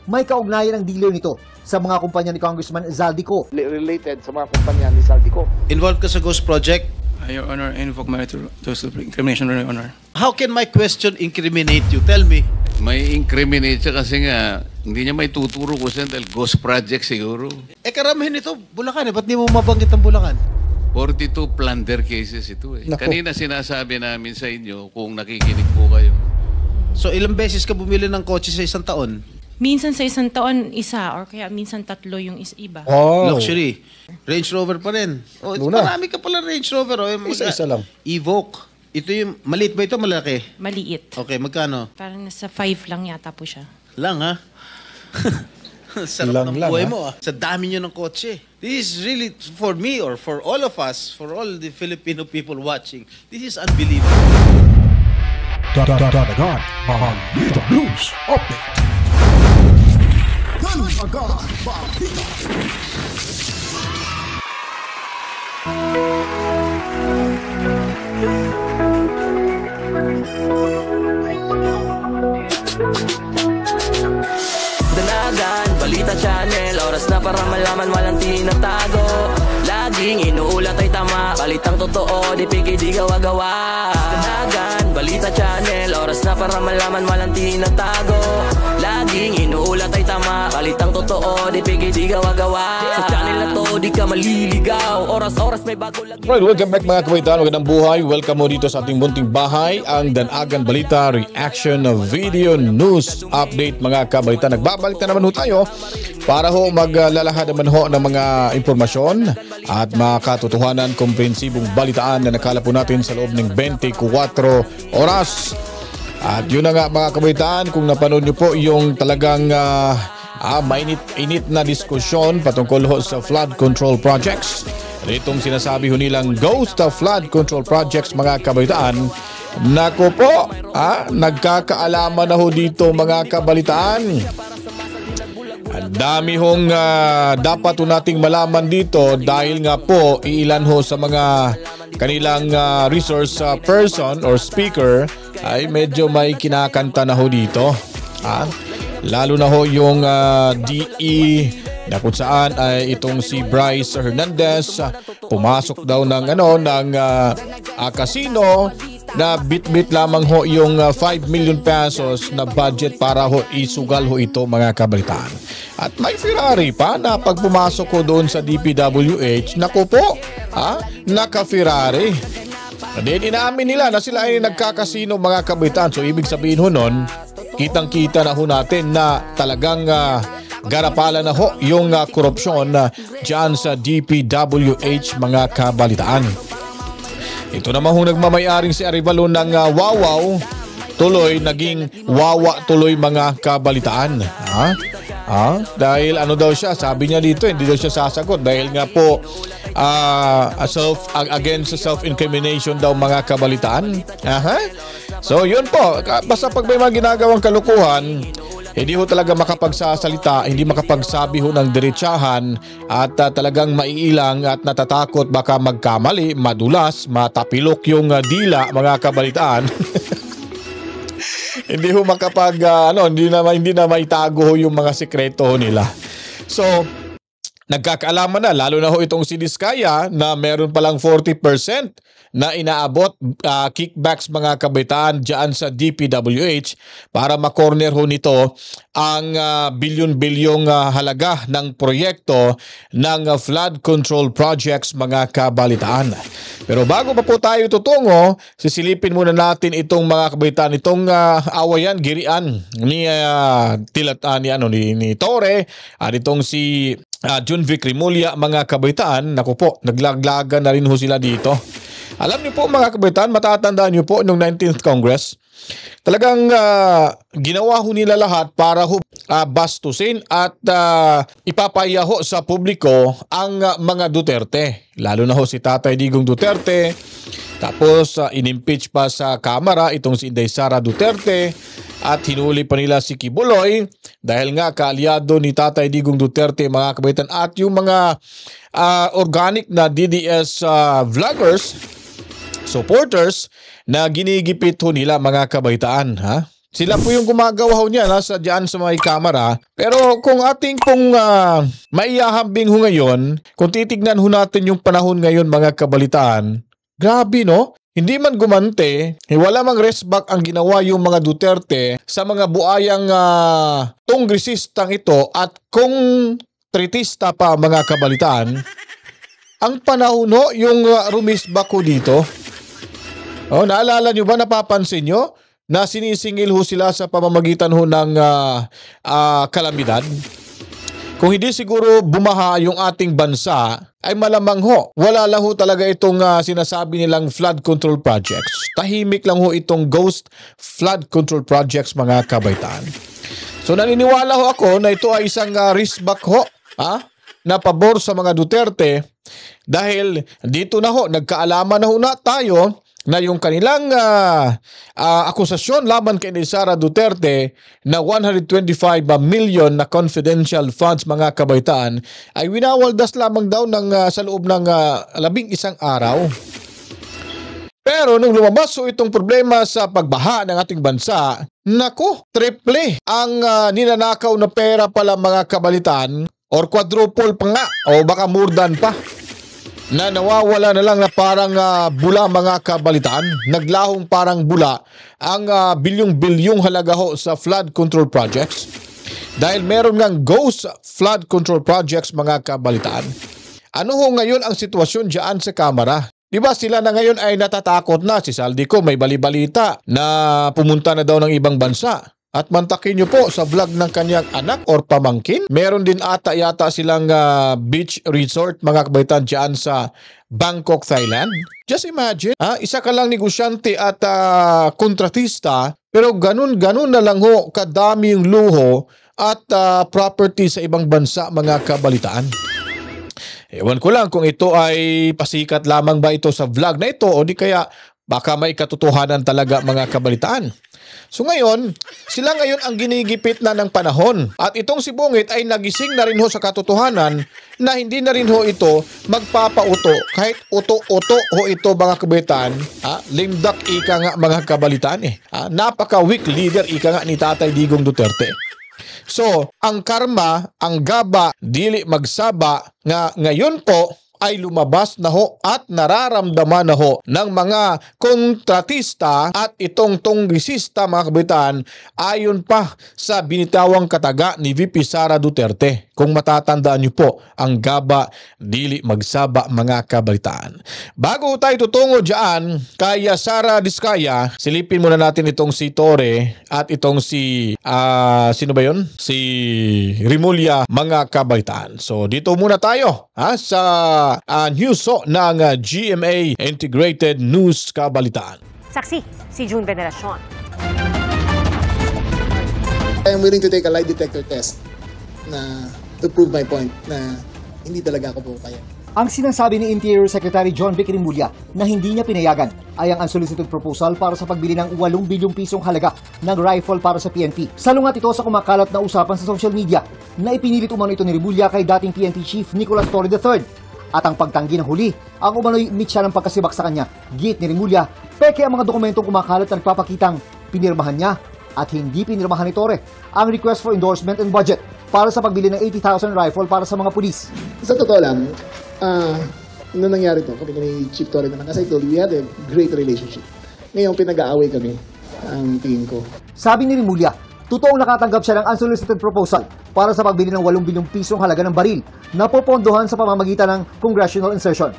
may kaugnayan ang dealer nito sa mga kumpanya ni Congressman Zaldico. Related sa mga kumpanya ni Zaldico. Involved ka sa Ghost Project? Your Honor, I invoke my right to incrimination, Your Honor. How can my question incriminate you? Tell me. May incriminate siya kasi nga hindi niya may tuturo ko siya dahil Ghost Project siguro. Karamihan nito, Bulacan Ba't di mo mabanggit ang Bulacan? 42 plunder cases ito eh. Naku. Kanina sinasabi namin sa inyo kung nakikinig po kayo. So ilang beses ka bumili ng kotse sa isang taon? Minsan sa isang taon, isa, or kaya minsan tatlo yung iba. Oh. Luxury. Range Rover pa rin. Luna. Marami ka pala Range Rover. Isa-isa lang. Evoque. Ito yung, maliit ba ito malaki? Maliit. Okay, magkano? Parang nasa 5 lang yata po siya. Lang ha? Sarap Lang, ng lang, buhay ha? mo. Sa dami nyo ng kotse. This is really, for me or for all of us, for all the Filipino people watching, this is unbelievable. Dagdag Balita News Update. Dagdag Balita. Danagan, Balita Channel, oras na para malaman walang tinatago. Laging inuulat ay tama, balitang totoo, di pigi di gawa-gawa. Danagan, Balita Channel, oras na para malaman walang tinatago. Laging inuulat ay tama, balitang totoo, di pigi di gawa-gawa. Sa channel na to, di ka maliligaw, oras-oras may bago lagi. Right, welcome back mga kabaitan, magandang buhay. Welcome mo dito sa ating munting bahay, ang Danagan Balita Reaction Video News Update mga kabaitan. Nagbabalik na naman ho tayo para ho maglalahad naman ho ng mga impormasyon at mga katotohanan, komprehensibong balitaan na nakala po natin sa loob ng 24 oras. At yun na nga mga kabaitan, kung napanood nyo po yung talagang mainit-init na diskusyon patungkol ho sa flood control projects. Itong sinasabi ho nilang Ghost Flood Control Projects mga kabaitaan. Nako po, nagkakaalaman na ho dito mga kabalitaan. Ang dami hong dapat ho nating malaman dito dahil nga po iilan ho sa mga kanilang resource person or speaker ay medyo may kinakanta na ho dito. Lalo na ho yung DE na kung saan ay itong si Bryce Hernandez pumasok daw ng casino na bit-bit lamang ho yung 5 million pesos na budget para ho isugal ho ito mga kabalitaan. At may Ferrari pa na pag pumasok ko doon sa DPWH, naku po, naka-Ferrari. Then inaamin nila na sila ay nagkakasino mga kabalitaan. So ibig sabihin ho nun, kitang-kita na ho natin na talagang garapala na ho yung korupsyon dyan sa DPWH mga kabalitaan. Ito naman ho nagmamayaring si Arevalo ng Wawaw, tuloy naging Wawa tuloy mga kabalitaan. Dahil ano daw siya, sabi niya dito hindi daw siya sasagot dahil nga po against self-incrimination daw mga kabalitaan. So yun po, basta pag may mga ginagawang kalukuhan, hindi ho talaga makapagsasalita, hindi makapagsabi ho ng diretsahan at talagang maiilang at natatakot baka magkamali, madulas, matapilok yung dila mga kabalitaan. Hindi ho makapag hindi na maitago ho yung mga sekreto ho nila. So nagkakaalaman na, lalo na ho itong si Diskaya na meron palang 40% na inaabot kickbacks mga kabaitaan dyan sa DPWH para makorner ho nito ang bilyon-bilyong halaga ng proyekto ng flood control projects mga kabalitaan. Pero bago pa po tayo tutungo, sisilipin muna natin itong mga kabaitaan, itong awayan, girian ni Torre at itong si Junvic Rimulya mga kabaitaan. Naku po, naglaglagan na rin ho sila dito. Alam niyo po mga kabaitaan, matatandaan niyo po noong 19th Congress, talagang ginawa ho nila lahat para ho bastusin at ipapaya ho sa publiko ang mga Duterte. Lalo na ho si Tatay Digong Duterte, tapos inimpeach pa sa Kamara itong si Inday Sara Duterte at hinuli pa nila si Kibuloy dahil nga kaalyado ni Tatay Digong Duterte mga kabaitaan at yung mga organic na DDS vloggers, supporters na ginigipit ho nila mga kabaitaan. Sila po yung gumagawa ho niya nasa diyan sa may kamera. Pero kung ating pong maiyahambing ho ngayon, kung titignan ho natin yung panahon ngayon mga kabalitaan, grabe no? Hindi man gumante, wala mang resback ang ginawa yung mga Duterte sa mga buayang tongresistang ito at kung tritista pa mga kabalitaan, ang panahon ho yung rumisback ho dito. Oh, naalala nyo ba, napapansin nyo na sinisingil ho sila sa pamamagitan ho ng kalamidad? Kung hindi siguro bumaha yung ating bansa, ay malamang ho, wala lang ho talaga itong sinasabi nilang flood control projects. Tahimik lang ho itong ghost flood control projects mga kabaitaan. So naniniwala ho ako na ito ay isang riskback ho na pabor sa mga Duterte dahil dito na ho, nagkaalaman na ho na tayo na yung kanilang akusasyon laban kay Sara Duterte na 125 million na confidential funds mga kabaitaan ay winawaldas lamang daw sa loob ng 11 araw. Pero nung lumabas so itong problema sa pagbaha ng ating bansa, nako, triple ang ninanakaw na pera pala mga kabalitaan or quadruple pa nga o baka more than pa. Na nawawala na lang na parang bula mga kabalitaan, naglahong parang bula ang bilyong-bilyong halaga ho sa flood control projects. Dahil meron ngang ghost flood control projects mga kabalitaan. Ano ho ngayon ang sitwasyon dyan sa Kamara? Diba sila na ngayon ay natatakot na, si Saldico may balibalita na pumunta na daw ng ibang bansa. At mantakin nyo po sa vlog ng kanyang anak or pamangkin. Meron din ata yata silang beach resort mga kabaitan dyan sa Bangkok, Thailand. Just imagine, isa ka lang negosyante at kontratista pero ganun-ganun na lang ho kadami yung luho at property sa ibang bansa mga kabalitaan. Ewan ko lang kung ito ay pasikat lamang ba ito sa vlog na ito o di kaya baka may katotohanan talaga mga kabalitaan. So ngayon, sila ngayon ang ginigipit na ng panahon. At itong si Bungit ay nagising na rin ho sa katotohanan na hindi na rin ho ito magpapauto. Kahit uto-uto ho ito mga kabalitaan. Lame duck ika nga mga kabalitaan napaka-weak leader ika nga ni Tatay Digong Duterte. So, ang karma, ang gaba, dili magsaba nga ngayon po ay lumabas na ho at nararamdaman na ho ng mga kontratista at itong tongresista mga kabaitaan ayon pa sa binitawang kataga ni VP Sara Duterte. Kung matatandaan niyo po, ang gaba dili magsaba mga kabaitaan. Bago tayo tutungo dyan kay Sara Diskaya, silipin muna natin itong si Torre at itong si sino ba yun? Si Rimulya mga kabaitaan. So dito muna tayo sa news ng GMA Integrated News Kabalitaan. Saksi, si June Veneracion. I am willing to take a lie detector test to prove my point na hindi talaga ako po kaya. Ang sinasabi ni Interior Secretary John Vic Rimulya na hindi niya pinayagan ay ang unsolicited proposal para sa pagbili ng 8 bilyong pisong halaga ng rifle para sa PNP. Salungat ito sa kumakalat na usapan sa social media na ipinilit umano ito ni Rimulya kay dating PNP Chief Nicolas Torre III. At ang pagtanggi ng huli, ang umano'y mitya ng pagkasibak sa kanya. Git ni Rimulya, peke ang mga dokumentong kumakalat na nagpapakitang pinirmahan niya at hindi pinirmahan ni Torre ang request for endorsement and budget para sa pagbili ng 80,000 rifle para sa mga pulis. Sa totoo lang, nung nangyari to, kami ni Chief Torre naman, as I told you, we had a great relationship. Ngayon, pinag-aaway kami, ang tingin ko. Sabi ni Rimulya, totoong nakatanggap siya ng unsolicited proposal para sa pagbili ng 8 bilyong pisong halaga ng baril na popondohan sa pamamagitan ng congressional insertion.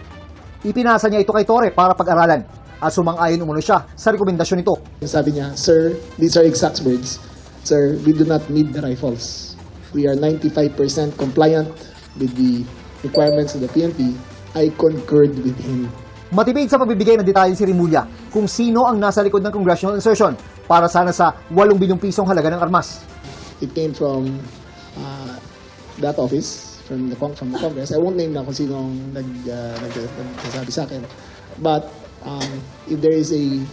Ipinasa niya ito kay Torre para pag-aralan at sumang-ayon umano siya sa rekomendasyon nito. Sabi niya, Sir, these are exact words. Sir, we do not need the rifles. We are 95% compliant with the requirements of the PNP. I concurred with him. Matibig sa pagbibigay ng detalye si Rimulya kung sino ang nasa likod ng congressional insertion para sana sa 8 bilyong pisong halaga ng armas. It came from that office, from the Congress. I won't name na kung sino nagsasabi sa akin. But if there is a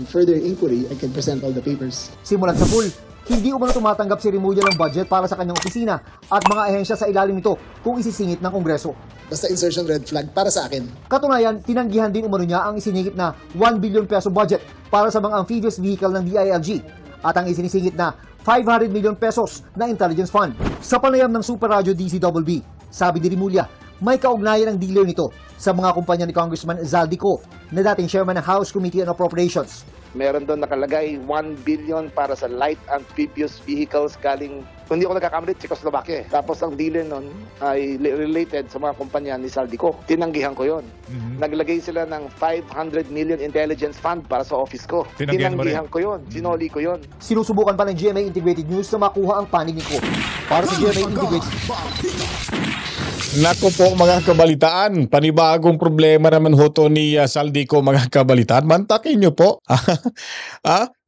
further inquiry, I can present all the papers. Simulan sa pool, hindi umano tumatanggap si Rimulya ng budget para sa kanyang opisina at mga ahensya sa ilalim nito kung isisingit ng Kongreso. Basta insertion red flag para sa akin. Katunayan, tinanggihan din umano niya ang isiningit na 1 billion peso budget para sa mga amphibious vehicle ng DILG at ang isinisingit na 500 million pesos na intelligence fund. Sa panayam ng Super Radio DCWB, sabi ni Rimulya, may kaugnayan ang dealer nito sa mga kumpanya ni Congressman Zaldico na dating chairman ng House Committee on Appropriations. Meron doon nakalagay 1 billion para sa light amphibious vehicles galing, kung hindi ako nagkakamali, Czechoslovakia. Tapos ang dealer nun ay related sa mga kumpanya ni Zaldico. Tinanggihan ko yon. Naglagay sila ng 500 million intelligence fund para sa office ko. Tinanggihan ko yon. Sinoli ko yon. Sinusubukan pa ng GMA Integrated News na makuha ang panig ko. Para sa GMA Integrated. Nako po mga kabalitaan, panibagong problema naman ho to ni Zaldico mga kabalitaan. Mantakin nyo po.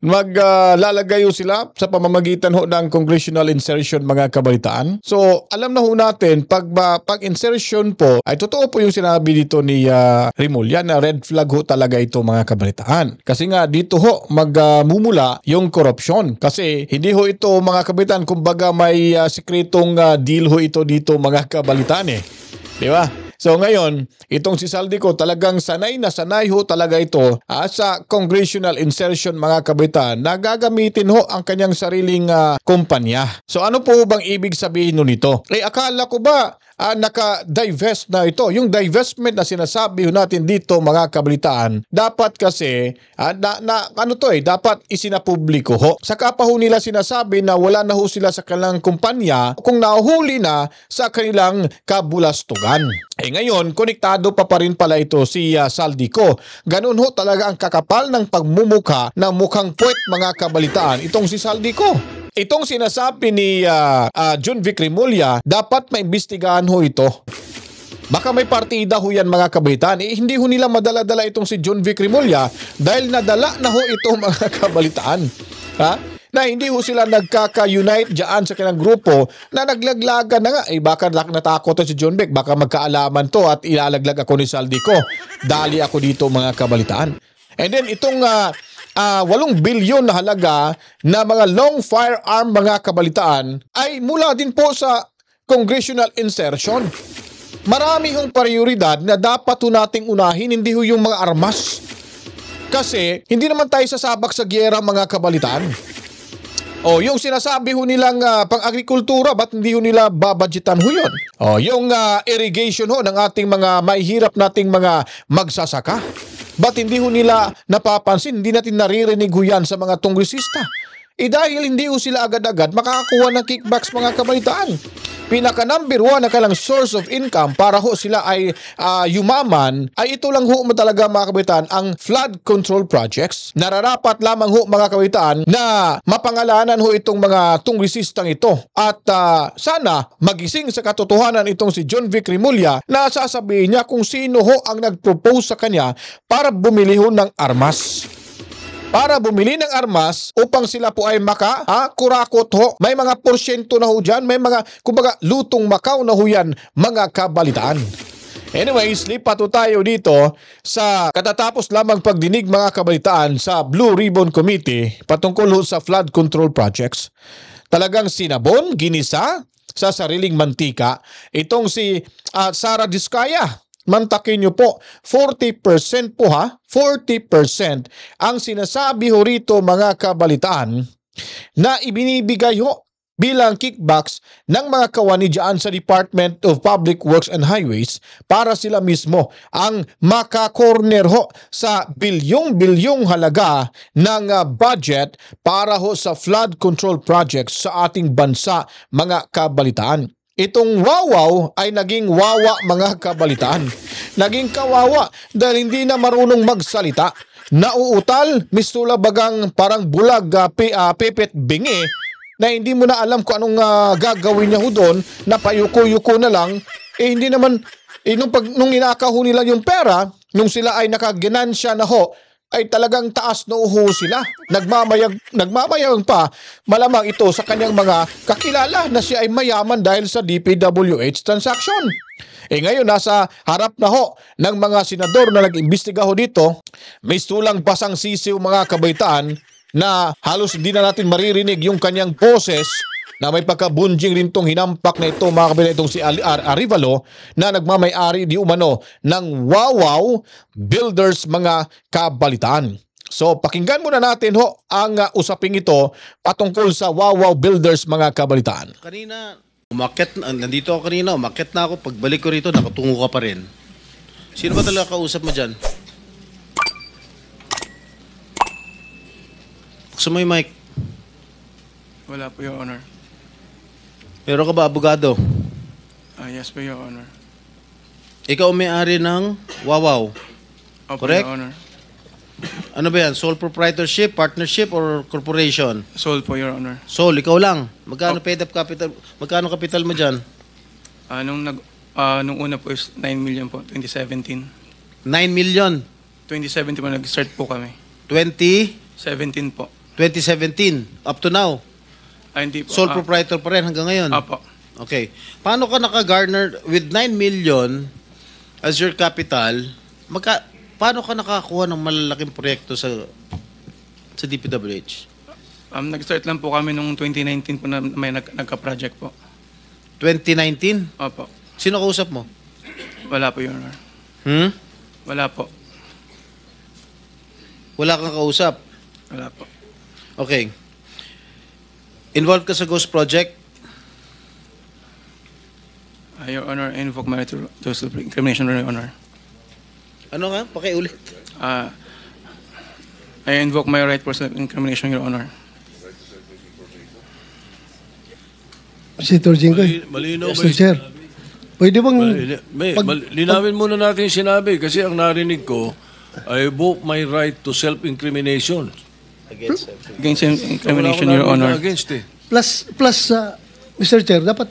Maglalagay sila sa pamamagitan ho ng congressional insertion mga kabalitaan. So alam na ho natin, pag insertion po, ay totoo po yung sinabi dito ni Rimulya na red flag ho talaga ito mga kabalitaan. Kasi nga dito ho magmumula yung corruption. Kasi hindi ho ito mga kabalitaan, kumbaga may sikretong deal ho ito dito mga kabalitaan eh. Di ba? So ngayon, itong si Zaldico talagang sanay na sanay ho talaga ito sa congressional insertion mga kabalitaan na gagamitin ho ang kanyang sariling kumpanya. So ano po bang ibig sabihin nun ito? Akala ko ba naka-divest na ito? Yung divestment na sinasabi ho natin dito mga kabalitaan, dapat kasi dapat isinapubliko ho. Saka pa ho nila sinasabi na wala na ho sila sa kanilang kumpanya kung nahuli na sa kanilang kabulastugan. Ngayon, konektado pa rin pala ito si Zaldico. Ganun ho talaga ang kakapal ng pagmumuka ng mukhang puwet mga kabalitaan itong si Zaldico. Itong sinasabi ni John Vic Rimulya, dapat maimbestigahan ho ito. Baka may partida ho yan mga kabalitaan. Hindi ho nila madala-dala itong si John Vic Rimulya dahil nadala na ho ito mga kabalitaan. Na hindi ho sila nagkaka-unite dyan sa kanilang grupo na naglaglagan na nga. Baka natakot to si John Vic, baka magkaalaman to at ilalaglag ako ni Zaldico. Dali ako dito mga kabalitaan. And then itong 8 bilyon na halaga na mga long firearm mga kabalitaan ay mula din po sa congressional insertion. Marami hong prioridad na dapat ho nating unahin, hindi ho yung mga armas. Kasi hindi naman tayo sasabak sa giyera mga kabalitaan. Yung sinasabi ho nilang pang-agrikultura, ba't hindi ho nila babadgetan ho yun? Yung irrigation ho ng ating mga mahihirap nating mga magsasaka, ba't hindi ho nila napapansin? Hindi natin naririnig ho yan sa mga kongresista. Dahil hindi ho sila agad-agad makakakuha ng kickbacks mga kabalitaan. Pinaka number 1 na kailang source of income para ho sila ay yumaman ay ito lang ho talaga mga kabalitaan, ang flood control projects. Nararapat lamang ho mga kabalitaan na mapangalanan ho itong mga kongresistang ito at sana magising sa katotohanan itong si John Vic Rimulya na sasabihin niya kung sino ho ang nag-propose sa kanya para bumili ho ng armas. Para bumili ng armas upang sila po ay kurakot ho. May mga porsyento na ho dyan. May mga, kumbaga, lutong Macau na ho yan, mga kabalitaan. Anyways, lipat ho tayo dito sa katatapos lamang pagdinig mga kabalitaan sa Blue Ribbon Committee patungkol ho sa flood control projects. Talagang sinabon, ginisa sa sariling mantika itong si Sara Diskaya. Mantakin nyo po, 40% po 40% ang sinasabi ho rito mga kabalitaan na ibinibigay ho bilang kickbacks ng mga kawani dyan sa Department of Public Works and Highways para sila mismo ang makakorner ho sa bilyong-bilyong halaga ng budget para ho sa flood control projects sa ating bansa mga kabalitaan. Itong wawaw ay naging wawa mga kabalitaan. Naging kawawa dahil hindi na marunong magsalita. Nauutal, mistula bagang parang bulag pepet bingi na hindi mo na alam kung anong gagawin niya ho doon, na payuko-yuko na lang. Hindi naman, nung inakaho nila yung pera, nung sila ay nakaginansya na ho, ay talagang taas na uho sila. Nagmamayang pa, malamang ito sa kanyang mga kakilala na siya ay mayaman dahil sa DPWH transaction. Ngayon, nasa harap na ho ng mga senador na nag-imbestiga ho dito, may sulang basang sisiw mga kabaitaan na halos hindi na natin maririnig yung kanyang boses na may pagkabunjing rin tong hinampak na ito mga kabaitaan, itong si Arivalo na nagmamay-ari di umano ng Wawaw Builders mga kabalitaan. So pakinggan muna natin ho ang usaping ito patungkol sa Wawaw Builders mga kabalitaan. Kanina, nandito ako kanina, umakyat na ako. Pagbalik ko rito, nakatungo ka pa rin. Sino ba talaga kausap mo dyan? Buksan mo yung mic. Wala po, Your Honor. Meron ka ba abogado? Yes po, Your Honor. Ikaw ang may-ari ng Wawaw. Opo, Correct? Your Honor. Ano ba yan? Sole proprietorship, partnership, or corporation? Sole po, Your Honor. Sole, ikaw lang. Magkano paid up capital? Magkano capital mo dyan? Nung una po is 9 million po, 2017. 9 million. 2017 po, nag-start po kami. 2017 po. 2017. Up to now. Hindi po. Sole proprietor pa rin hanggang ngayon? Apo. Okay. Paano ka naka-garner with 9 million as your capital? Paano ka nakakuha ng malalaking proyekto sa DPWH? Nag-start lang po kami nung 2019 po na may nagka-project po. 2019? Opo. Sino kausap mo? Wala po, Your Honor. Wala po. Wala kang kausap? Wala po. Okay. Involved ka sa Ghost Project? Your Honor, I invoke my right to self-incrimination, Your Honor. Ano nga? Pakiulit. I invoke my right for self-incrimination, Your Honor. Senator Jinggoy. Malinaw ba Mr. Chair. Pwede bang... linawin muna natin yung sinabi kasi ang narinig ko, I invoke my right to self-incrimination. Against self-incrimination, Your Honor. Against eh. Plus, Mr. Chair, dapat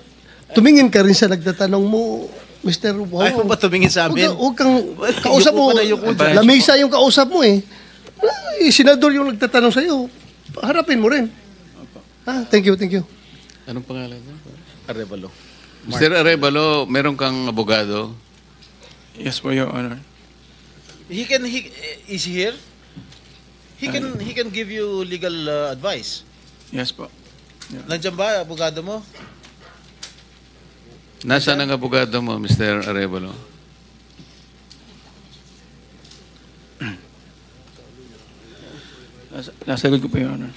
tumingin ka rin sa nagtatanong mo, Mr. Wow. Ayaw ba tumingin sa amin? Huwag kang kausap mo. Lamesa yung kausap mo eh. Senador yung nagtatanong sa'yo. Harapin mo rin. Thank you, thank you. Anong pangalan niya? Arevalo. Mr. Arevalo, meron kang abogado? Yes po, Your Honor. Is he here? He can give you legal advice. Yes po. Yeah. Nandiyan ba abogado mo? Nasaan ang abogado mo, Mr. Arevalo? Nasa likod ko po, Your Honor.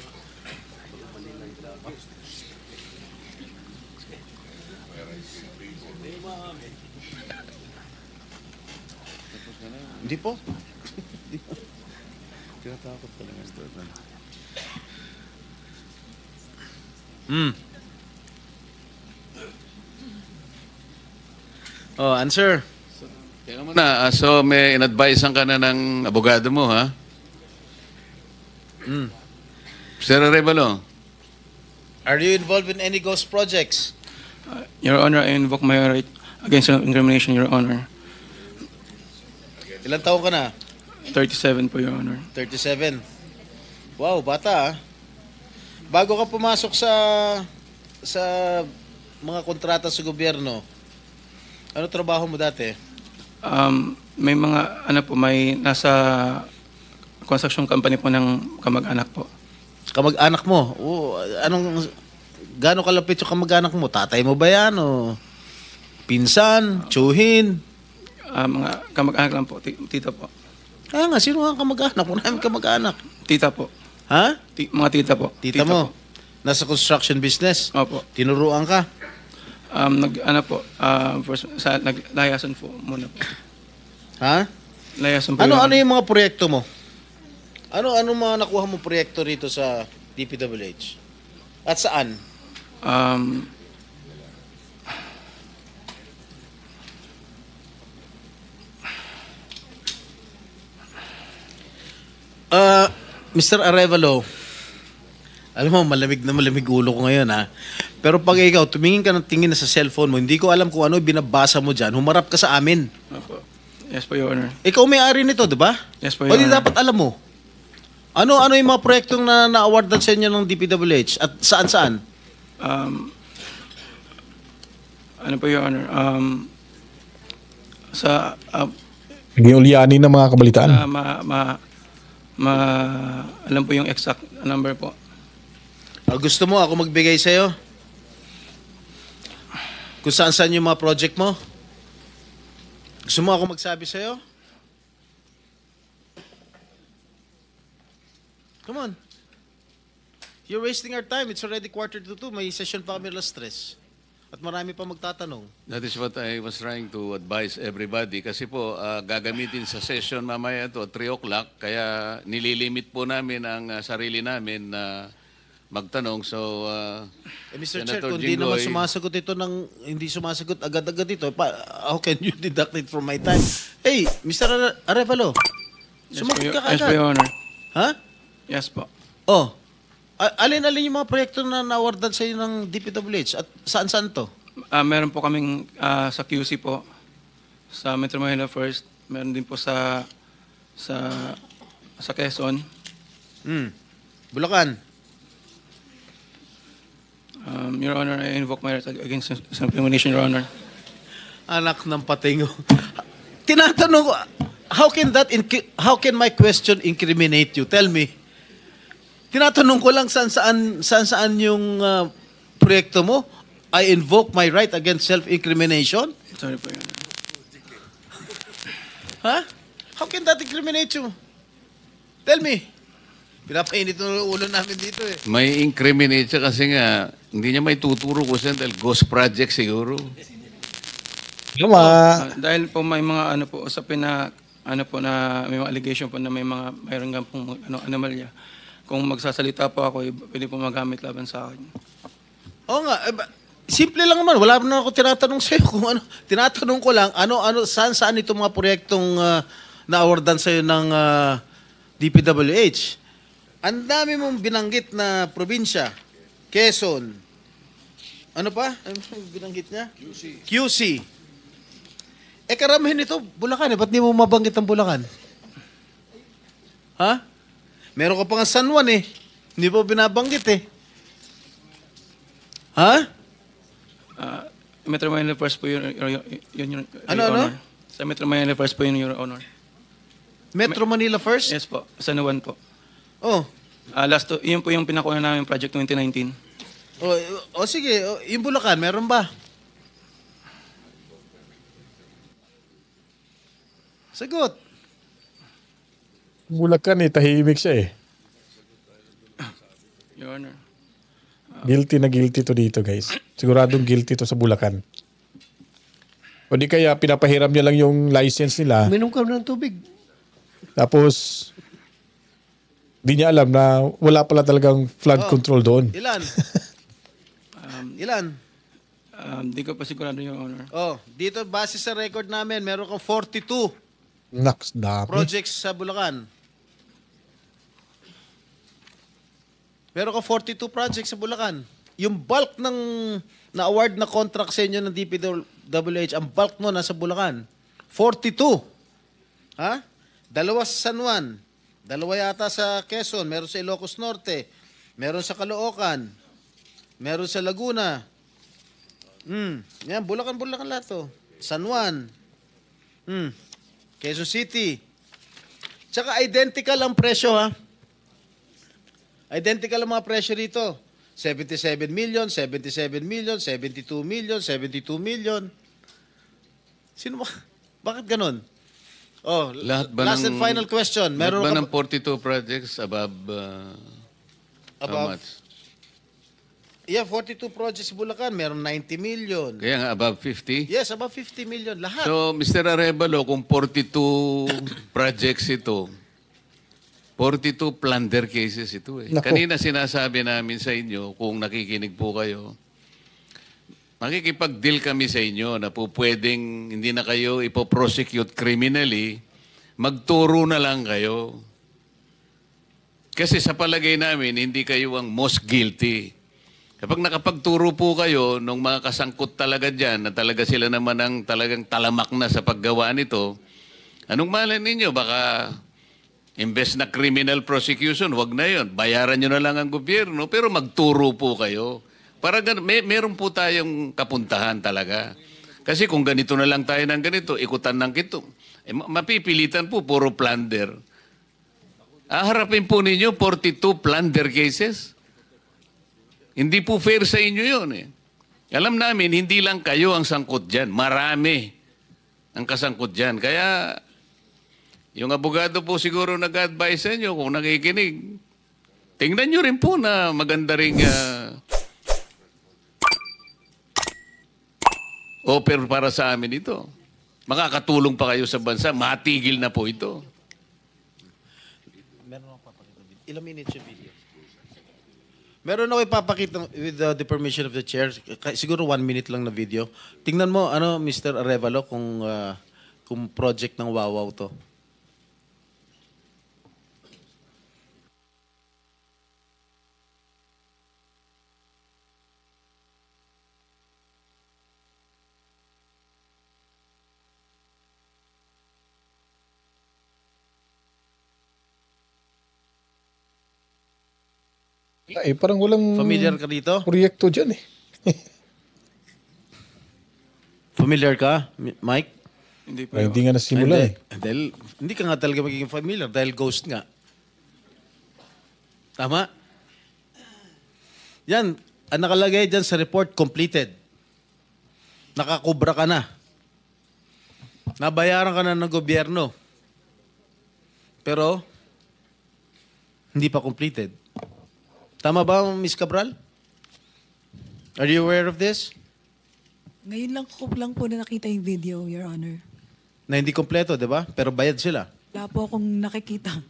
Hindi po. Tinatakot ka lang, Mr. Arevalo. Oh, answer. Tingnan mo na, so may in-advisean ka na ng abogado mo, ha? Mr. Arevalo. Are you involved in any ghost projects? Your Honor, I invoke my right against self-incrimination, Your Honor. Ilang taon ka na? 37 po, Your Honor. 37. Wow, bata ah. Bago ka pumasok sa mga kontrata sa gobyerno, ano trabaho mo dati? May mga, may nasa construction company po ng kamag-anak po. Kamag-anak mo? Gano'ng kalapit yung kamag-anak mo? Tatay mo ba yan? O pinsan? Tsuhin? Mga kamag-anak lang po, tita po. Nga, sino nga kamag-anak? Wala namin kamag-anak. Tita po. Ha? Mga tita po. Tita mo? Po. Nasa construction business? Opo. Tinuruan ka? Naglayasan po muna po. Ha? Layasan po. Ano yung mga proyekto mo? Ano mga nakuha mo proyekto rito sa DPWH? At saan? Mr. Arevalo, alam mo, malamig ulo ko ngayon ha. Pero pag ikaw, tumingin ka ng tingin na sa cellphone mo, hindi ko alam kung ano binabasa mo dyan, humarap ka sa amin. Opo. Yes po, Your Honor. Ikaw may-ari nito, di ba? Yes po, Your Honor. O di Honor. dapat alam mo. Ano yung mga proyektong na-awardan sa inyo ng DPWH? At saan-saan? Ano po, Your Honor? Naging uliani ng mga kabalitaan. Alam po yung exact number po. Gusto mo ako magbigay sa'yo? Kung saan-saan yung mga project mo? Gusto mo ako magsabi sa'yo? Come on. You're wasting our time. It's already 1:45. May session pa kami alas 3. At marami pa magtatanong. That is what I was trying to advise everybody. Kasi po, gagamitin sa session mamaya to 3 o'clock. Kaya nililimit po namin ang sarili namin na magtanong. So, Mr. Chair, kung hindi naman sumasagot ito hindi sumasagot agad-agad ito, how can you deduct it from my time? Hey, Mr. Arevalo, sumagot ka Yes po, agad. Your Honor. Ha? Yes po. Oh, alin-alin yung mga proyekto na na-awardan sa iyo ng DPWH at saan-saan to? Meron po kaming sa QC po, sa Metro Manila First. Meron din po sa Quezon. Bulacan. Your Honor, I invoke my right against self-incrimination, Your Honor. Anak ng patingo. Tinatanong ko, how can my question incriminate you? Tell me. Tinatanong ko lang saan yung proyekto mo. I invoke my right against self-incrimination? Sorry po, Your Honor. Ha? How can that incriminate you? Tell me. Pinapainit ng ulo namin dito eh. may incriminate siya kasi nga, hindi niya may tuturo ko siya dahil ghost project siguro. Dahil po may mga usapin na may mga allegation po na mayroon nga pong anomalya. Kung magsasalita po ako, pwede po magamit laban sa akin. Oo nga, simple lang naman. Wala na ako tinatanong sa'yo kung ano. Tinatanong ko lang, saan itong mga proyektong na-awardan sa'yo ng DPWH. Ang dami mong binanggit na probinsya. Quezon. Ano pa? Ano binanggit niya? QC. Karamihan ito, Bulacan. Ba't di mo mabanggit ang Bulacan? Ha? Meron ka pa nga San Juan eh. Hindi po binabanggit eh. Ha? Metro Manila First po yun, Your Ano? Honor. Sa Metro Manila First po yun, Your Honor. Metro Manila First? Yes po. San Juan po. Oh. Yun po yung pinakuha namin project 2019. Sige. Yung Bulacan, meron ba? Sagot. Bulacan tahimik siya eh. Your Honor. Guilty na guilty to dito, guys. Siguradong guilty to sa Bulacan. O di kaya pinapahiram niya lang yung license nila. Minom ka ng tubig. Tapos, di niya alam na wala pala talagang flood control doon. Ilan? Ilan? Di ko pa sigurado, Your Honor. Dito base sa record namin, meron kang 42 Naks, dami. projects sa Bulacan. Meron kang 42 projects sa Bulacan. Yung bulk ng na-award na contract sa inyo ng DPWH, ang bulk no nasa Bulacan. 42. Ha? 2 sa San Juan. 2 yata sa Quezon. Meron sa Ilocos Norte. Meron sa Caloocan. Meron sa Laguna. Yan, Bulacan lahat to. San Juan. Quezon City. Tsaka identical ang presyo ha. Identical ang mga presyo rito. 77 million, 77 million, 72 million, 72 million. Sino ba? Bakit ganun? Lahat ba last and final question. Meron ba ng 42 projects above how much? Yeah, 42 projects sa Bulacan. Meron 90 million. Kaya nga above 50? Yes, above 50 million. Lahat. So, Mr. Arevalo, kung 42 projects ito, 42 plunder cases ito eh. Naku. Kanina sinasabi namin sa inyo, kung nakikinig po kayo, makikipag-deal kami sa inyo na po pwedeng hindi na kayo ipoprosecute criminally, magturo na lang kayo. Kasi sa palagay namin, hindi kayo ang most guilty. Kapag nakapagturo po kayo nung mga kasangkot talaga dyan, na talaga sila naman ang talagang talamak na sa paggawa nito, anong malay ninyo? Baka imbes na criminal prosecution, wag na yon. Bayaran nyo na lang ang gobyerno, pero magturo po kayo. Para meron po tayong kapuntahan talaga. Kasi kung ganito na lang tayo ng ganito, ikutan ng kito, mapipilitan po, puro plunder. Harapin po ninyo 42 plunder cases. Hindi po fair sa inyo yun eh. Alam namin, hindi lang kayo ang sangkot dyan. Marami ang kasangkot dyan. Kaya, yung abogado po siguro nag-advise sa inyo kung nakikinig, tingnan nyo rin po na maganda ring offer para sa amin ito. Makakatulong pa kayo sa bansa. Matigil na po ito. Ilang minutes yung video? Meron ako ipapakita with the permission of the chair. Siguro 1 minute lang na video. Tingnan mo, Mr. Arevalo, kung project ng Wawaw to. Parang walang Familiar ka dito? proyekto dyan eh. Familiar ka, Mike? Hindi po. Hindi nga nasimula eh. Dahil, hindi ka nga talaga magiging familiar dahil ghost nga. Tama? Yan, ang nakalagay dyan sa report, completed. Nakakubra ka na. Nabayaran ka na ng gobyerno. Pero, hindi pa completed. Tama ba, Ms. Cabral? Are you aware of this? Ngayon lang po na nakita yung video, Your Honor. Na hindi kompleto, di ba? Pero bayad sila. Wala po akong nakikita.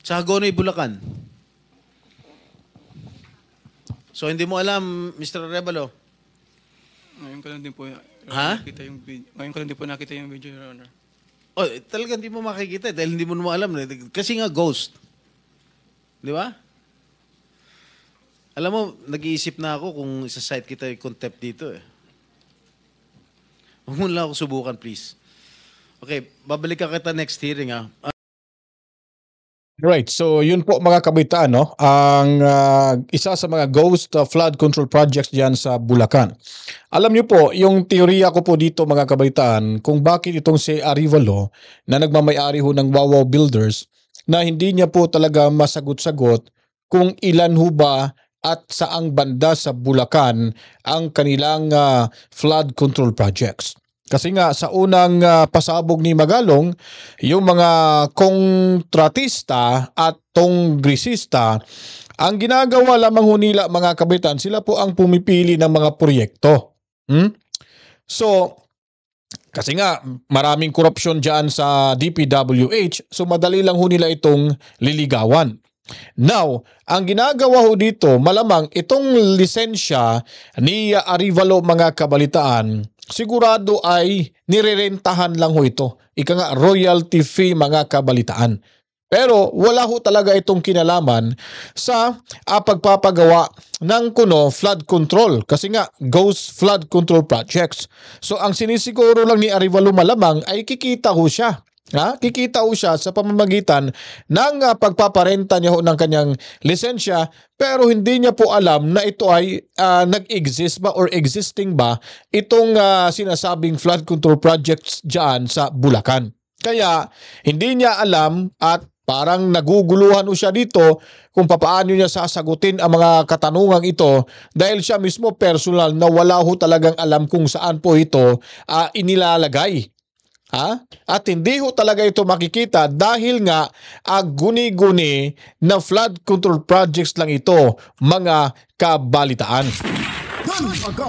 Sa Hagonoy, Bulacan. So, hindi mo alam, Mr. Arevalo? Ngayon ko lang din po nakita yung video. Ngayon ko lang din po nakita yung video, Your Honor. Oh, talagang hindi mo makikita dahil hindi mo naman alam. Kasi nga ghost. Di ba? Alam mo, nag-iisip na ako kung isa-site kita yung contempt dito eh. Huwag mo lang ako subukan, please. Okay, babalik ka kita next hearing ha. Right, so yun po mga kabitaan, no? Ang isa sa mga ghost flood control projects diyan sa Bulacan. Alam niyo po, yung teorya ko po dito mga kabitaan, kung bakit itong si Arevalo na nagmamay-ari ho ng Wawaw Builders na hindi niya po talaga masagot-sagot kung ilan ho ba at saang banda sa Bulacan ang kanilang flood control projects. Kasi nga sa unang pasabog ni Magalong, yung mga kontratista at tongresista, ang ginagawa lamang ho nila mga kabitan, sila po ang pumipili ng mga proyekto. So, kasi nga maraming korupsyon dyan sa DPWH, so madali lang ho nila itong liligawan. Now, ang ginagawa ho dito, malamang itong lisensya ni Arevalo mga kabalitaan, sigurado ay nirerentahan lang ho ito. Ika nga, royalty fee mga kabalitaan. Pero wala ho talaga itong kinalaman sa pagpapagawa ng flood control. Kasi nga, ghost flood control projects. So ang sinisiguro lang ni Arevalo malamang ay kikita ho siya. Kikita ho siya sa pamamagitan ng pagpaparenta niya ho ng kanyang lisensya, pero hindi niya po alam na ito ay nag-exist ba or existing ba itong sinasabing flood control projects dyan sa Bulacan. Kaya hindi niya alam at parang naguguluhan ho siya dito kung papaano niya sasagutin ang mga katanungang ito dahil siya mismo personal na wala ho talagang alam kung saan po ito inilalagay. At hindi ho talaga ito makikita dahil nga guni-guni na flood control projects lang ito, mga kabalitaan.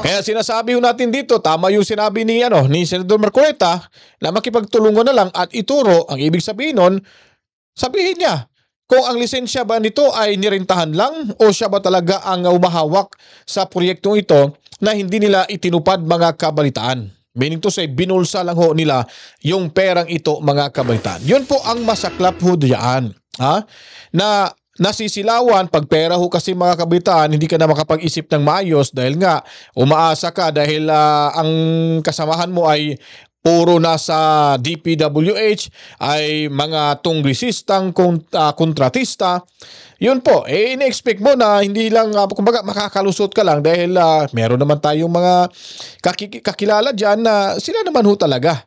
Kaya sinasabi ho natin dito, tama yung sinabi ni Senador Marcoleta na makipagtulungan na lang at ituro. Ang ibig sabihin nun, sabihin niya kung ang lisensya ba nito ay nirentahan lang o siya ba talaga ang umahawak sa proyektong ito na hindi nila itinupad, mga kabalitaan. Meaning to say, binulsa lang ho nila yung perang ito, mga kabalitaan. Yun po ang masaklap ho diyan. Na nasisilawan pag pera ho kasi, mga kabalitaan, hindi ka na makapag-isip ng maayos dahil nga umaasa ka dahil ang kasamahan mo ay puro nasa DPWH, ay mga tongresistang kontratista. Yun po, ine-expect mo na hindi lang, kumbaga makakalusot ka lang dahil meron naman tayong mga kakilala dyan na sila naman ho talaga.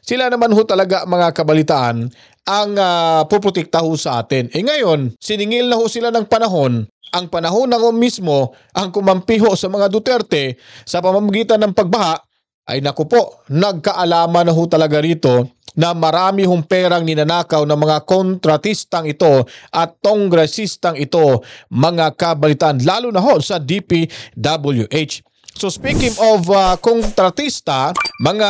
Sila naman ho talaga, mga kabalitaan, ang puprotekta ho sa atin. Ngayon, siningil na ho sila ng panahon. Ang panahon na ho mismo ang kumampiho sa mga Duterte sa pamamagitan ng pagbaha, ay naku po, nagkaalaman na ho talaga rito na marami hong perang ninanakaw ng mga kontratistang ito at kongresistang ito, mga kabalitaan, lalo na ho sa DPWH. So speaking of kontratista, mga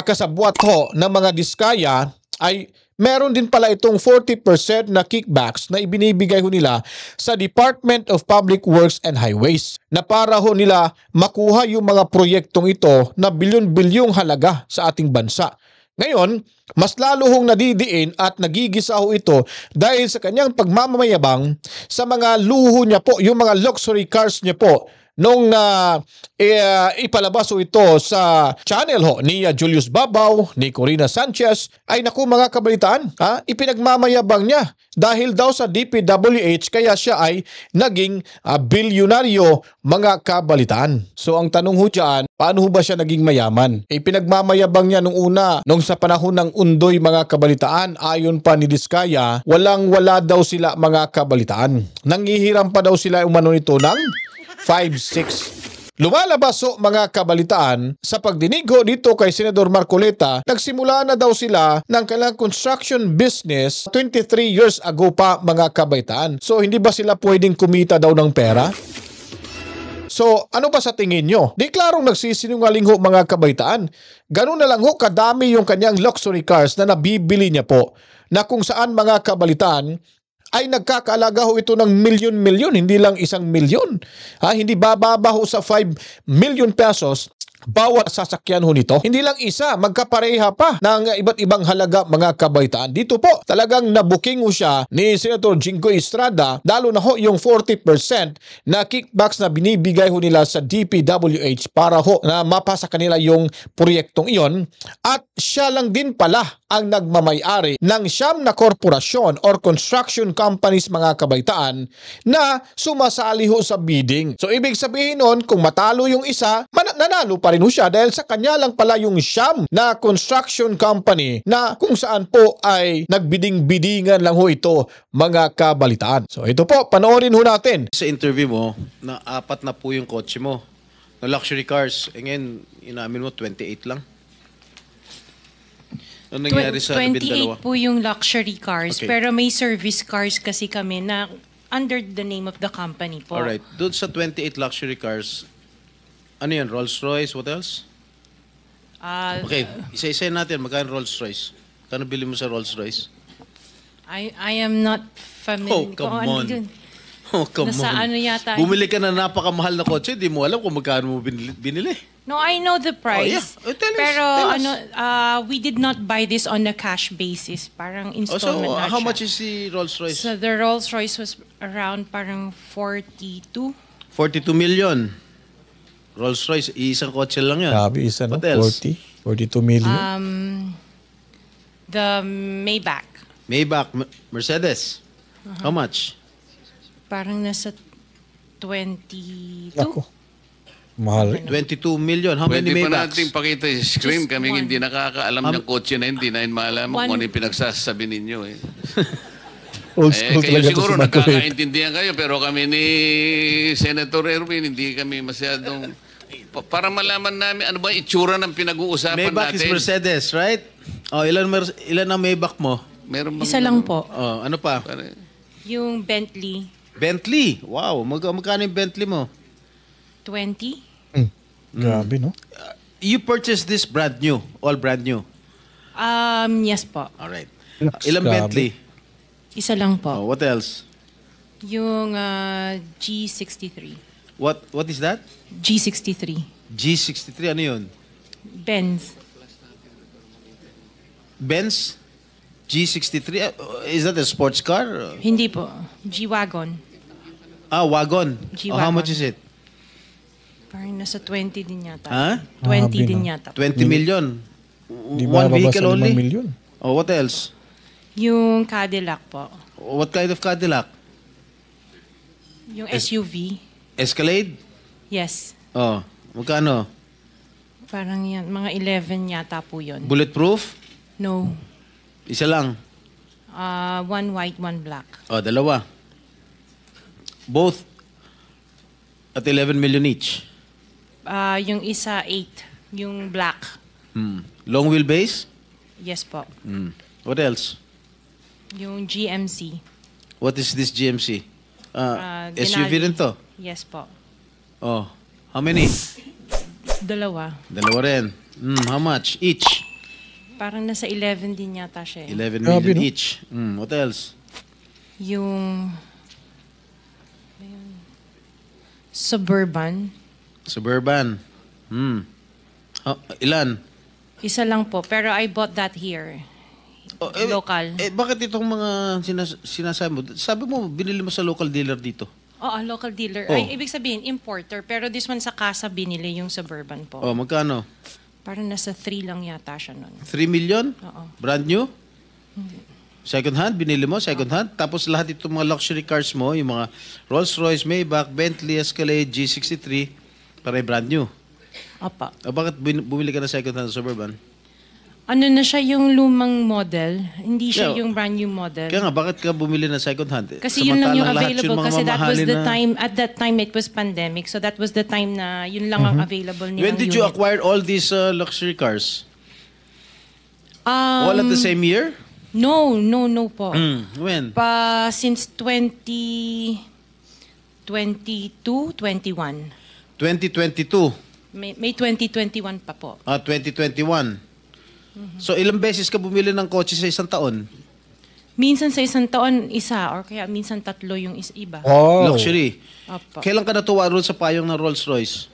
kasabwat ho ng mga diskaya, ay meron din pala itong 40% na kickbacks na ibinibigay ho nila sa Department of Public Works and Highways na para ho nila makuha yung mga proyektong ito na bilyon-bilyong halaga sa ating bansa. Ngayon, mas lalo hong nadidiin at nagigisa ho ito dahil sa kanyang pagmamamayabang sa mga luho niya po, yung mga luxury cars niya po, nung ipalabas ho ito sa channel ho ni Julius Babaw, ni Corina Sanchez, ay naku mga kabalitaan, ipinagmamayabang niya dahil daw sa DPWH kaya siya ay naging bilyonaryo, mga kabalitaan. So ang tanong ho dyan, paano ho ba siya naging mayaman? Ipinagmamayabang niya nung una, nung sa panahon ng undoy, mga kabalitaan, ayon pa ni Diskaya, walang-wala daw sila, mga kabalitaan. Nangihiram pa daw sila umano nito ng 5-6. Lumalabas ho, mga kabalitaan, sa pagdinigo dito kay Senador Marcoleta, nagsimula na daw sila ng kailang construction business 23 years ago pa, mga kabalitaan. So hindi ba sila pwedeng kumita daw ng pera? So ano ba sa tingin nyo? Di klarong nagsisinungaling ho, mga kabalitaan. Ganun na lang ho kadami yung kanyang luxury cars na nabibili niya po, na kung saan, mga kabalitaan, ay nagkakaalaga ho ito ng milyon-milyon, hindi lang 1 milyon. Hindi bababa ho sa 5 million pesos bawat sasakyan ho nito. Hindi lang isa, magkapareha pa ng iba't ibang halaga, mga kabaitaan. Dito po, talagang nabuking ho siya ni Senator Jinggoy Estrada, lalo na ho yung 40% na kickbacks na binibigay ho nila sa DPWH para ho na mapasa kanila yung proyektong iyon. At siya lang din pala ang nagmamayari ng 9 na korporasyon or construction companies, mga kabaitaan, na sumasali ho sa bidding. So ibig sabihin nun, kung matalo yung isa, nanalo pa rin ho siya dahil sa kanya lang pala yung 9 na construction company na kung saan po ay nagbiding-bidingan lang ho ito, mga kabalitaan. So ito po, panoorin ho natin. Sa interview mo, na 4 na po yung kotse mo na luxury cars. E ngayon, inamin mo 28 lang. Ano nangyari sa 28 po yung luxury cars, Okay. pero may service cars kasi kami na under the name of the company po. Alright. Doon sa 28 luxury cars, ano yan? Rolls-Royce? What else? Okay. Isa-isa natin. Magkano Rolls-Royce? Kano bili mo sa Rolls-Royce? I am not familiar. Oh, come on. Oh, come Nasa on. ano yata. Bumili ka na napakamahal na kotse, di mo alam kung magkano mo binili. No, I know the price. Oh, yeah. Tell us, Pero tell us. we did not buy this on a cash basis. Parang installment na how siya. much is the Rolls-Royce? So the Rolls-Royce was around parang 42. 42 million. Rolls-Royce, isang kotse lang yan. Grabe, isa no? What else? 42 million. The Maybach. Maybach, Mercedes. How much? Parang nasa 22. Ako. Mahal rin. 22 million. How Pwede many pa Maybachs? natin pakita yung screen. Just Kaming one. hindi nakakaalam ng kotse na hindi na malaman kung ano yung pinagsasabi ninyo. Old school Kayo talaga to siguro si Marcoleta. nagkakaintindihan kayo, pero kami ni Senator Erwin, hindi kami masyadong... Para malaman namin ano ba itsura ng pinag-uusapan Maybach natin. is Mercedes, right? Oh, ilan ang Maybach mo? Meron bang Isa lang po. Oh, ano pa? Yung Bentley, Bentley. Wow, magkano yung Bentley mo? 20. Grabe, no? You purchased this brand new, all brand new. Yes po. All right. Lux, Ilang grabe. Bentley? Isa lang po. Oh, what else? Yung G63. What is that? G63. G63, ano yun? Benz. Benz? G63? Is that a sports car? Hindi po. G-Wagon. Wagon. G-Wagon. Oh, how much is it? Parang nasa 20 din yata. Ha? 20 Grabe, din no? yata. 20 million. Di One bababa vehicle sa 5 only? million. Oh, what else? Yung Cadillac po. What kind of Cadillac? Yung SUV. Escalade? Yes. Oh, magkano? Parang yan. Mga 11 yata po yun. Bulletproof? No. Isa lang. One white, one black. Oh, dalawa. Both at 11 million each. Yung isa 8. Yung black. Long wheelbase? Yes po. What else? Yung GMC. What is this GMC? SUV Denali. rin to? Yes po. Oh, how many? Dalawa. Dalawa rin. How much each? Parang nasa 11 din yata siya. 11 Grabe, million no? each. What else? Yung Suburban. Suburban. Ilan? Isa lang po. Pero I bought that here. Local. Bakit itong mga sinasabi mo? Sabi mo, binili mo sa local dealer dito. Oo, local dealer. Oh. Ay, ibig sabihin, importer. Pero this one sa casa binili yung Suburban po. Oh, magkano? Parang nasa 3 lang yata siya nun. 3 million? Oo. Brand new? Second hand? Binili mo? Second hand? Tapos lahat itong mga luxury cars mo, yung mga Rolls-Royce, Maybach, Bentley, Escalade, G63, para brand new. Apa. Bakit bumili ka na second hand Suburban? Ano na siya yung lumang model? Hindi siya Yeah. yung brand new model. Kaya nga, bakit ka bumili ng second hand? Kasi yun lang yung Samantalang lahat available. mga Kasi that was mamahalin the na- time, at that time it was pandemic. So that was the time na yun lang ang available nilang When did you unit. acquire all these luxury cars? All at the same year? No po. When? Since 2022, 21. 2022. May 2021 pa po. 2021. So ilang beses ka bumili ng kotse sa isang taon? Minsan sa isang taon, isa. Or kaya minsan tatlo yung iba. Luxury. Opo. Kailan ka natuwa roon sa payong ng Rolls-Royce?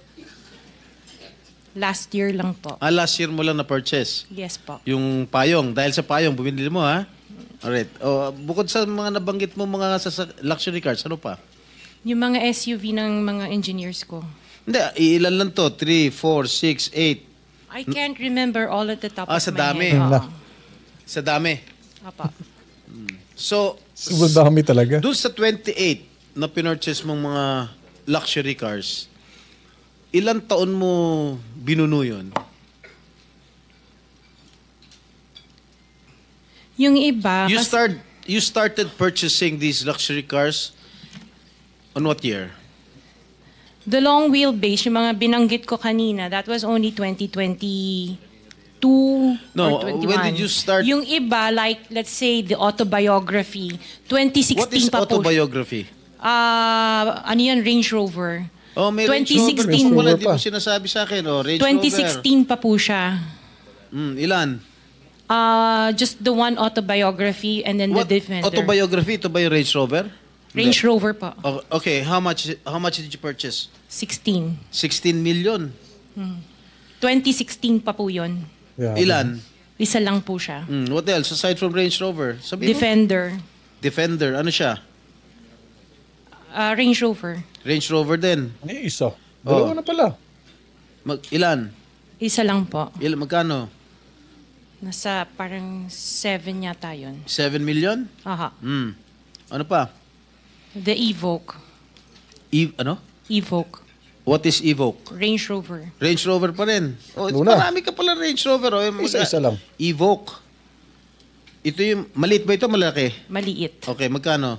Last year lang po. Last year mo lang na-purchase. Yes po. Yung payong. Dahil sa payong, bumili mo, ha? Alright. Bukod sa mga nabanggit mo mga luxury cars, ano pa? Yung mga SUV ng mga engineers ko. Hindi, ilan lang to? 3, 4, 6, 8. I can't remember all at the top of Sa my dami. head. Oo. Sa dami. Apa. So, Sobrang dami talaga. doon sa 28 na pinurchase mong mga luxury cars, ilang taon mo binuno yun? Yung iba, You started purchasing these luxury cars on what year? the long wheelbase, yung mga binanggit ko kanina, that was only 2022 No, or 21. when did you start? Yung iba, like, let's say, the autobiography, 2016 What is pa po. autobiography? Ano yan, Range Rover. Oh, may Range 2016. Rover. Wala, di mo sinasabi sa akin. Range 2016 pa po siya. Rover. Ilan? Just the one autobiography and then the Defender. Autobiography? Ito ba yung Range Rover? Range Rover pa. Okay, how much did you purchase? 16. 16 million. 2016 pa po yun. Yeah. Ilan? Isa lang po siya. What else aside from Range Rover? Sabi mo? Defender. Defender. Ano siya? Range Rover. Range Rover din. Isa. Dalawa na pala. Ilan? Isa lang po. Magkano? Nasa parang 7 yata yun. 7 million? Aha. Ano pa? The Evoque. Ano? Evoque. What is Evoque? Range Rover. Range Rover pa rin. Luna. Marami ka pala Range Rover. Isa lang. Evoque. Ito yung, maliit ba ito? Malaki? Maliit. Okay, magkano?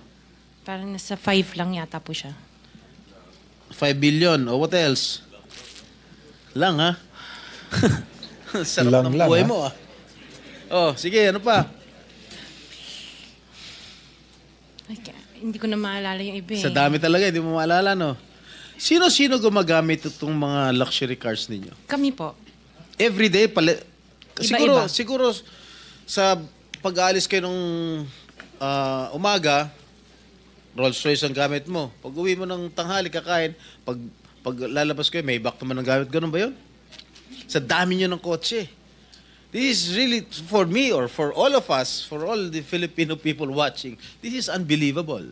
Parang nasa 5 lang yata po siya. 5 billion. What else? Lang, ha? Sarap ng buhay mo, ah. Sige, ano pa? Hindi ko na maalala yung iba. Sa dami talaga, hindi mo maalala, no? Sino-sino gumagamit itong mga luxury cars ninyo? Kami po. Everyday, Iba-iba. siguro sa pag-aalis kayo nung umaga, Rolls-Royce ang gamit mo. Pag uwi mo ng tanghali, kakain, pag lalabas kayo, may back naman ang gamit. Ganun ba yun? Sa dami nyo ng kotse. This is really, for me or for all of us, for all the Filipino people watching, this is unbelievable.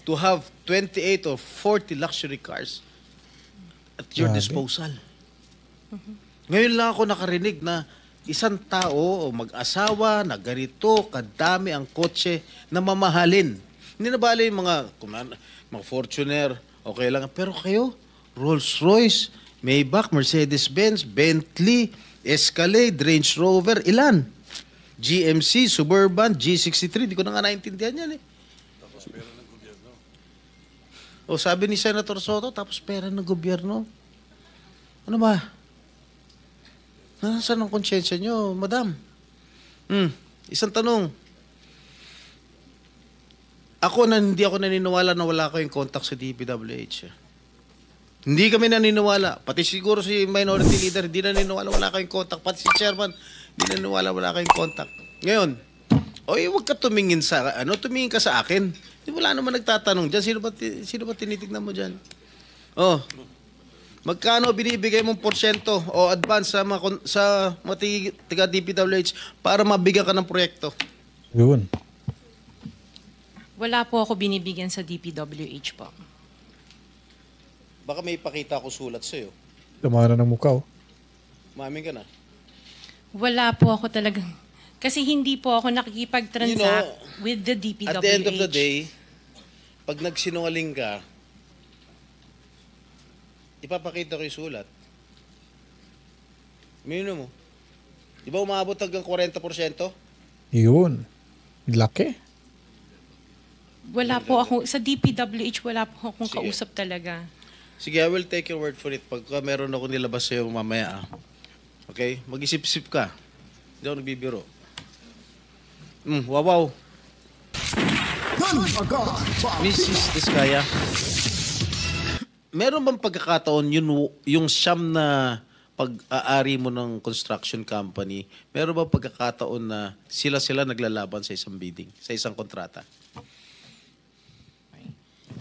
To have 28 or 40 luxury cars at your disposal. Ngayon lang ako nakarinig na isang tao o mag-asawa na ganito kadami ang kotse na mamahalin. Hindi na bali yung mga Fortuner, okay lang. Pero kayo, Rolls-Royce, Maybach, Mercedes-Benz, Bentley, Escalade, Range Rover, ilan? GMC, Suburban, G63, di ko na nga naintindihan yan eh. Tapos pera ng gobyerno. Sabi ni Senator Soto, tapos pera ng gobyerno. Ano ba? Nasaan ang konsyensya nyo, madam? Isang tanong. Hindi ako naniniwala na wala kayong contact sa DPWH. Hindi kami naniniwala. Pati siguro si minority leader, hindi naniniwala wala kayong contact. Pati si chairman, hindi naniniwala wala kayong contact. Ngayon, huwag ka tumingin tumingin ka sa akin. Wala naman nagtatanong dyan. Sino ba tinitignan mo dyan? Magkano binibigay mong porsyento o advance sa mga tiga DPWH para mabigyan ka ng proyekto? Yun. Wala po ako binibigyan sa DPWH po. Baka may ipakita ako sulat sa'yo. Tama ng mukha, oh. Mamin ka na. Wala po ako talagang... Kasi hindi po ako nakikipag-transact with the DPWH. At the end of the day, pag nagsinungaling ka, ipapakita ko yung sulat. Mino mo. Di ba umabot hanggang 40%? Yun. Laki. Wala po ako, sa DPWH wala po akong kausap talaga. Sige, I will take your word for it. Pagka meron ako nilabas sa'yo mamaya, okay? Mag-isip-isip ka. Hindi ako nagbibiro. Wow. Mrs. Diskaya, meron bang pagkakataon yung siyam na pag-aari mo ng construction company, meron bang pagkakataon na sila naglalaban sa isang bidding, sa isang kontrata?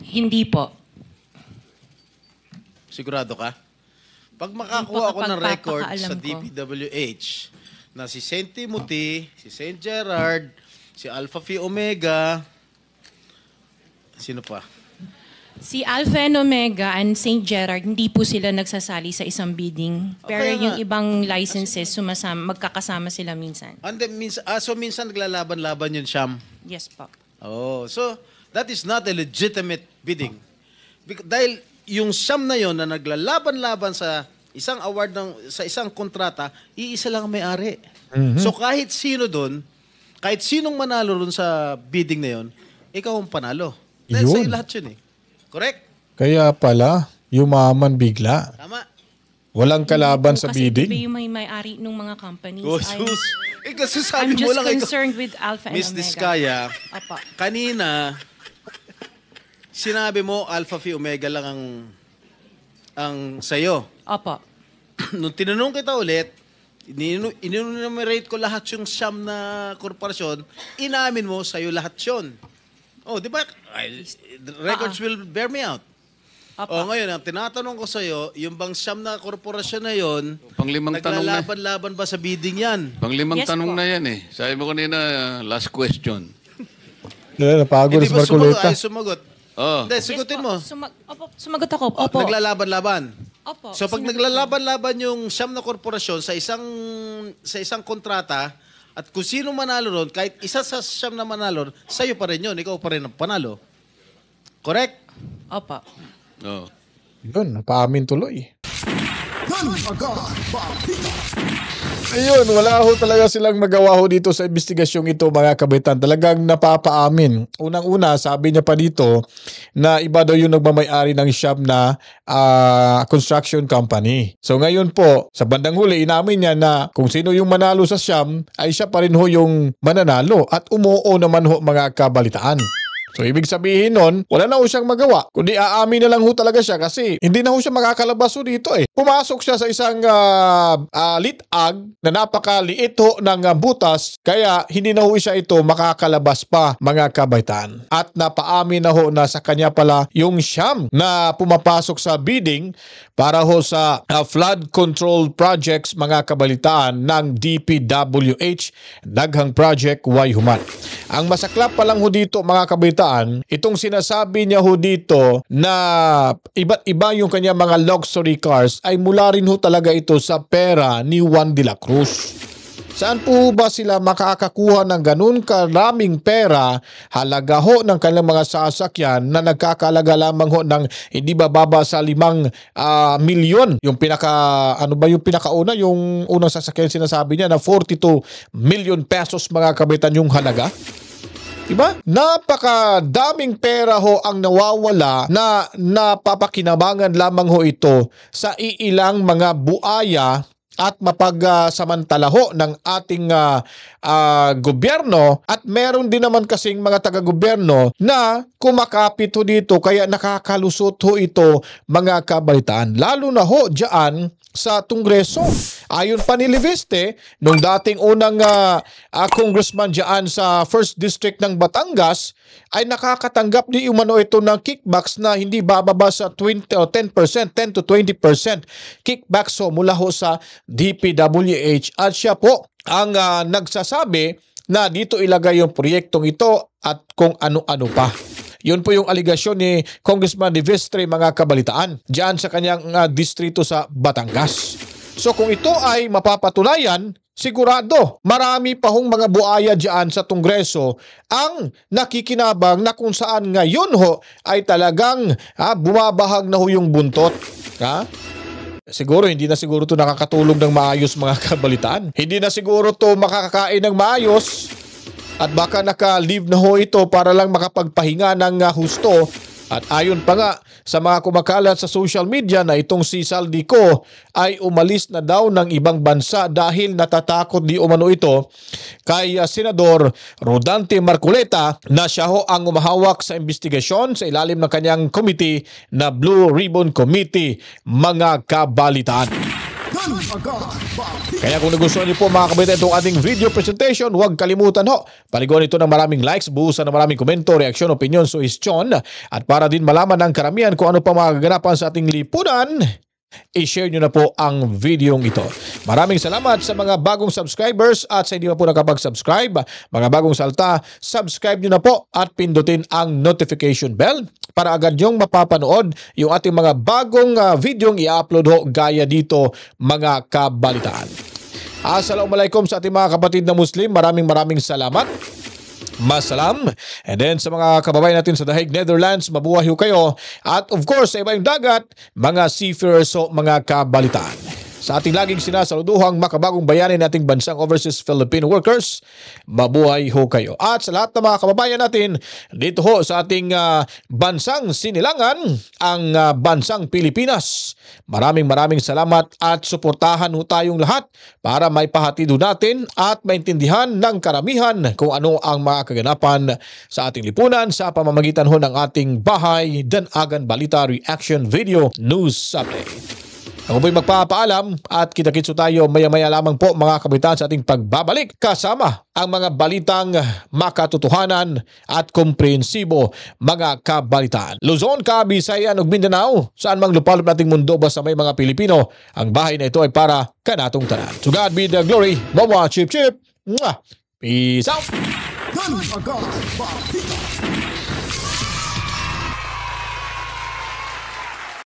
Hindi po. Sigurado ka? Pag makakuha ako ng record sa DPWH na si St. Timothy, si St. Gerard, si Alpha Phi Omega, sino pa? Si Alpha and Omega and St. Gerard, hindi po sila nagsasali sa isang bidding. Pero yung ibang licenses, magkakasama sila minsan. So minsan naglalaban-laban yun, Sham? Yes po. So that is not a legitimate bidding. Dahil yung Sham na yon na naglalaban-laban sa isang award sa isang kontrata, iisa lang ang may-ari. So kahit sino doon, kahit sinong manalo doon sa bidding na yon, ikaw ang panalo. Dahil sa'yo lahat yun eh. Correct? Kaya pala, yumaman bigla. Tama. Walang kalaban sa bidding. Kasi yung may-ari ng mga companies. Kasi sabi mo lang, I'm just concerned with Alpha and Omega. Miss Diskaya, kanina, sinabi mo Alpha Phi Omega lang ang sayo. Opo. Nung tinanong kita ulit, inunumerate ko lahat yung siyam na korporasyon, inamin mo sa'yo lahat yun. Di ba? The records will bear me out. Ngayon, ang tinatanong ko sa'yo, yung bang siyam na korporasyon na yun, naglalaban-laban ba sa bidding yan? Panglimang tanong na yan eh. Sabi mo kanina, last question. Napagod sa Marcoleta. Ay, sumagot. Hindi, sagutin mo. Sumagot ako. Opo. Naglalaban-laban. Opo. So pag naglalaban-laban yung siyam na korporasyon sa isang kontrata, at kung sino manalo ron, kahit isa sa siyam na manalo, sa'yo pa rin yun. Ikaw pa rin ang panalo. Correct? Opo. Yun, napaamin tuloy. Ayun, wala ho talaga silang magawa ho dito sa investigasyong ito, mga kabitan. Talagang napapaamin. Unang-una, sabi niya pa dito na iba daw yung nagmamay-ari ng shop na construction company. So ngayon po, sa bandang huli, inamin niya na kung sino yung manalo sa shop, ay siya pa rin ho yung mananalo at umuo naman ho mga kabalitaan. So, ibig sabihin nun, wala na ho siyang magawa. Kundi aamin na lang ho talaga siya kasi hindi na ho siya makakalabas ho dito eh. Pumasok siya sa isang litag na napakaliit ho ng butas kaya hindi na ho siya ito makakalabas pa, mga kabaitan. At napaamin na ho na sa kanya pala yung siyam na pumapasok sa bidding para ho sa flood control projects, mga kabalitaan ng DPWH, Daghang Project Y Human. Ang masaklap pa lang ho dito, mga kabalitaan, itong sinasabi niya ho dito na iba't iba yung kanya mga luxury cars ay mula rin ho talaga ito sa pera ni Juan de la Cruz. Saan po ba sila makakakuha ng ganun karaming pera, halaga ho ng kanilang mga sasakyan na nagkakalaga lamang ho ng hindi bababa sa 5 milyon. Yung yung pinakauna, yung unang sasakyan sinasabi niya na 42 million pesos, mga kabitan, yung halaga. Diba? Napakadaming pera ho ang nawawala na napapakinabangan lamang ho ito sa iilang mga buaya at mapagsamantalaho ng ating gobyerno, at meron din naman kasing mga taga-gobyerno na kumakapit ho dito, kaya nakakalusot ho ito mga kabalitaan, lalo na ho dyan sa Kongreso. Ayon pa ni Leviste, nung dating unang congressman dyan sa 1st District ng Batangas, ay nakakatanggap di umano ito ng kickbacks na hindi bababa sa 10 to 20% kickbacks ho mula ho sa DPWH, at siya po ang nagsasabi na dito ilagay yung proyektong ito at kung ano-ano pa. Yun po yung aligasyon ni Congressman Leviste, mga kabalitaan, diyan sa kanyang distrito sa Batangas. So kung ito ay mapapatunayan, sigurado marami pa hong mga buaya diyan sa Kongreso ang nakikinabang na kung saan ngayon ho ay talagang bumabahag na ho yung buntot. Siguro hindi na siguro to nakakatulog ng maayos, mga kabalitaan. Hindi na siguro to makakakain ng maayos. At baka naka-leave na ho ito para lang makapagpahinga ng husto. At ayon pa nga sa mga kumakalat sa social media na itong si Saldico ay umalis na daw ng ibang bansa dahil natatakot di umano ito kay Senador Rodante Marcoleta na siya ho ang umahawak sa investigasyon sa ilalim ng kanyang committee na Blue Ribbon Committee, mga kabalitaan. Kaya kung nagustuhan niyo po, mga kabalitaan, itong ating video presentation, huwag kalimutan ho, paliguan ito ng maraming likes, buhusan ng maraming komento, reaksyon, opinion, suhestyon, at para din malaman ng karamihan kung ano pa magaganapan sa ating lipunan, i-share nyo na po ang video ito. Maraming salamat sa mga bagong subscribers, at sa hindi pa po nakapag-subscribe, mga bagong salta, subscribe nyo na po at pindutin ang notification bell para agad nyong mapapanood yung ating mga bagong videong i-upload ho gaya dito, mga kabalitaan. Assalamualaikum sa ating mga kapatid na Muslim. Maraming salamat. Masalam. And then sa mga kababayan natin sa The Hague, Netherlands, mabuhay ho kayo. At of course, sa iba yung dagat, mga seafarers o mga kabalitaan. Sa ating laging sinasaluduhang makabagong bayani nating bansang overseas Filipino workers, mabuhay ho kayo. At sa lahat ng mga kababayan natin dito ho sa ating bansang sinilangan, ang bansang Pilipinas, maraming salamat at suportahan ho tayong lahat para may pahatid natin at maintindihan ng karamihan kung ano ang mga kaganapan sa ating lipunan sa pamamagitan ho ng ating Bahay Danagan Balita Reaction Video News Update. Ako po'y magpapaalam at kita-kitso tayo maya-maya lamang po, mga kabalitaan, sa ating pagbabalik kasama ang mga balitang makatotohanan at komprehensibo, mga kabalitaan. Luzon, Kabisayan ug Mindanao, saan mang lupalop nating mundo basta may mga Pilipino, ang bahay na ito ay para kanatong tanan. To God be the glory. Bawa, chip. Peace out.